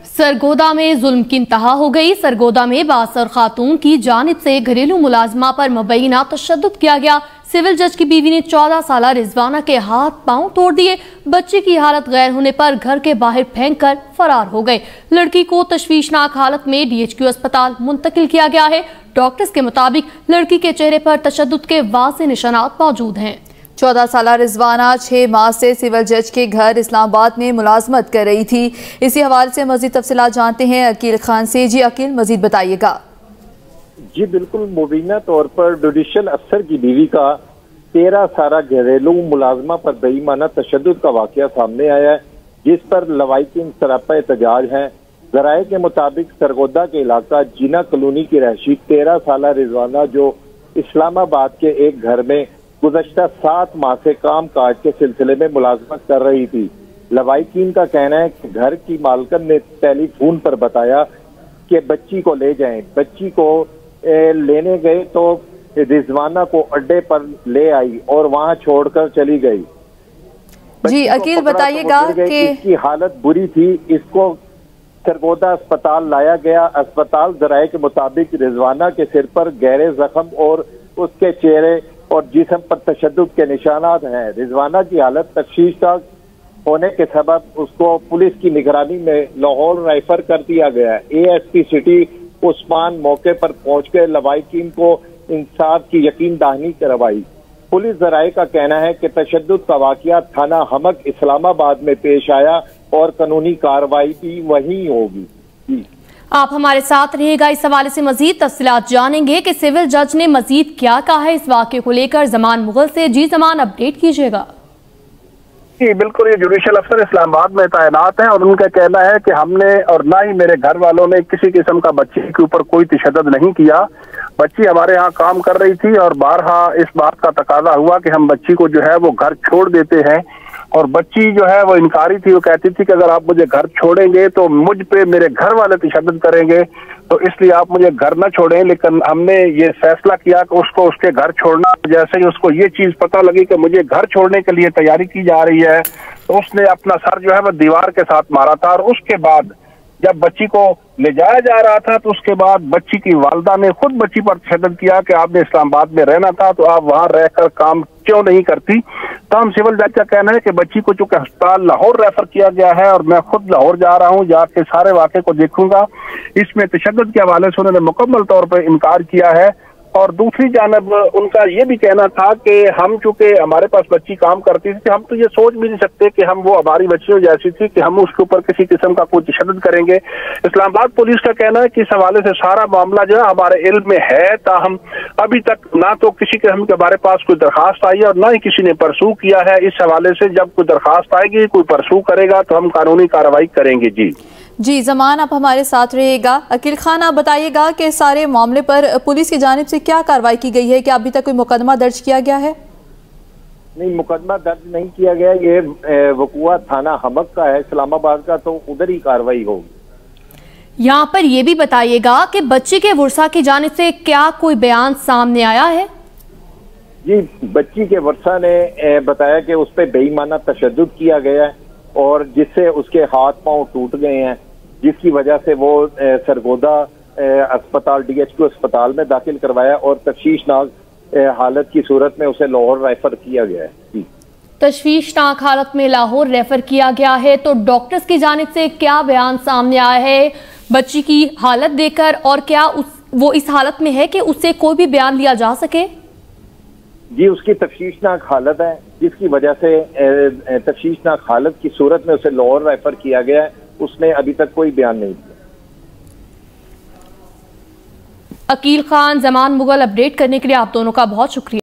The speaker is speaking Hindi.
सरगोदा में जुल्म की इंतहा हो गई। सरगोदा में बासर खातून की जानिब से घरेलू मुलाजमा पर मुबैना तशद्दुद किया गया। सिविल जज की बीवी ने 14 साल रिजवाना के हाथ पांव तोड़ दिए। बच्ची की हालत गैर होने पर घर के बाहर फेंक कर फरार हो गए। लड़की को तशवीशनाक हालत में DHQ अस्पताल मुंतकिल किया गया है। डॉक्टर्स के मुताबिक लड़की के चेहरे पर तशद्दुद के वाज़ेह निशानात मौजूद हैं। 14 साल रिजवाना 6 माह से सिविल जज के घर इस्लामाबाद में मुलाजमत कर रही थी। इसी हवाले से मजीद तफसीलात जानते हैं अकील खान से। जी अकील, मजीद बताइएगा। जी बिल्कुल, मुबीना तौर पर जुडिशल अफसर की बीवी का 13 साल घरेलू मुलाजमा पर बेईमाना तशद्दुद का वाकया सामने आया है, जिस पर लवाहिकीन सरापा एहतजाज हैं। जराये के मुताबिक सरगोदा के इलाका जीना कॉलोनी की रहशी 13 साल रिजवाना जो इस्लामाबाद के एक घर में गुज़श्ता 7 माह से काम काज के सिलसिले में मुलाजमत कर रही थी। लवाहिकीन का कहना है कि घर की मालकन ने टेलीफोन पर बताया कि बच्ची को ले जाएं। बच्ची को लेने गए तो रिजवाना को अड्डे पर ले आई और वहां छोड़कर चली गई। जी अकील, बताइएगा कि इसकी हालत बुरी थी। इसको सरगोदा अस्पताल लाया गया। अस्पताल जराये के मुताबिक रिजवाना के सिर पर गहरे जख्म और उसके चेहरे और जिस्म पर तशद्दुद के निशानात हैं। रिजवाना की हालत तशवीशनाक होने के सबब उसको पुलिस की निगरानी में लाहौर रेफर कर दिया गया है। ASP सिटी उस्मान मौके पर पहुंचकर लवाहिकीन को इंसाफ की यकीन दहानी करवाई। पुलिस जराये का कहना है कि तशद्दुद का वाकया थाना हमक इस्लामाबाद में पेश आया और कानूनी कार्रवाई भी वहीं होगी। आप हमारे साथ रहिएगा। इस हवाले से मजीद तफसीलात जानेंगे कि सिविल जज ने मजीद क्या कहा है इस वाकये को लेकर। जमान मुगल से। जी जमान, अपडेट कीजिएगा। जी बिल्कुल, ये जुडिशल अफसर इस्लामाबाद में तैनात है और उनका कहना है कि हमने और ना ही मेरे घर वालों ने किसी किस्म का बच्ची के ऊपर कोई तशद्दुद नहीं किया। बच्ची हमारे यहाँ काम कर रही थी और बारहा इस बात का तकाजा हुआ कि हम बच्ची को जो है वो घर छोड़ देते हैं और बच्ची जो है वो इनकारी थी। वो कहती थी कि अगर आप मुझे घर छोड़ेंगे तो मुझ पे मेरे घर वाले तशद्दुद करेंगे, तो इसलिए आप मुझे घर न छोड़ें। लेकिन हमने ये फैसला किया कि उसको उसके घर छोड़ना। जैसे ही उसको ये चीज पता लगी कि मुझे घर छोड़ने के लिए तैयारी की जा रही है, तो उसने अपना सर जो है वो दीवार के साथ मारा था। और उसके बाद जब बच्ची को ले जाया जा रहा था तो उसके बाद बच्ची की वालदा ने खुद बच्ची पर तशद्दुद किया कि आपने इस्लामाबाद में रहना था तो आप वहां रहकर काम क्यों नहीं करती। तो हम सिविल जज का कहना है कि बच्ची को चूंकि अस्पताल लाहौर रेफर किया गया है और मैं खुद लाहौर जा रहा हूं, जाके सारे वाक़े को देखूंगा। इसमें तशद्दुद के हवाले से उन्होंने मुकम्मल तौर पर इनकार किया है। और दूसरी जानब उनका ये भी कहना था कि हम चूंकि हमारे पास बच्ची काम करती थी, हम तो ये सोच भी नहीं सकते कि हम वो हमारी बच्चियों जैसी थी कि हम उसके ऊपर किसी किस्म का कोई तशद्दुद करेंगे। इस्लामाबाद पुलिस का कहना है कि इस हवाले से सारा मामला जो है हमारे इल्म में है। ताहम अभी तक ना तो किसी के हमारे पास कोई दरखास्त आई है और ना ही किसी ने परसू किया है। इस हवाले से जब कोई दरखास्त आएगी, कोई परसू करेगा तो हम कानूनी कार्रवाई करेंगे। जी जमान, आप हमारे साथ रहिएगा। अकील खान, आप बताइएगा कि सारे मामले पर पुलिस की जानिब से क्या कार्रवाई की गई है? क्या अभी तक कोई मुकदमा दर्ज किया गया है? नहीं, मुकदमा दर्ज नहीं किया गया। ये वकुआ थाना हमक का है इस्लामाबाद का, तो उधर ही कार्रवाई होगी। यहाँ पर यह भी बताइएगा कि बच्चे के वर्सा की जानिब से क्या कोई बयान सामने आया है? जी, बच्ची के वर्सा ने बताया कि उस पर बेईमाना तशद्दुद किया गया है और जिससे उसके हाथ पांव टूट गए हैं, जिसकी वजह से वो सरगोदा अस्पताल DHQ अस्पताल में दाखिल करवाया और तशवीशनाक हालत की सूरत में उसे लाहौर रेफर किया गया है। जी, तशवीशनाक हालत में लाहौर रेफर किया गया है। तो डॉक्टर्स की जानिब से क्या बयान सामने आया है बच्ची की हालत देखकर, और क्या वो इस हालत में है कि उससे कोई भी बयान लिया जा सके? जी, उसकी तशवीशनाक हालत है, जिसकी वजह से तशवीशनाक हालत की सूरत में उसे लाहौर रेफर किया गया है। उसने अभी तक कोई बयान नहीं दिया। अकील खान, जमान मुगल, अपडेट करने के लिए आप दोनों का बहुत शुक्रिया।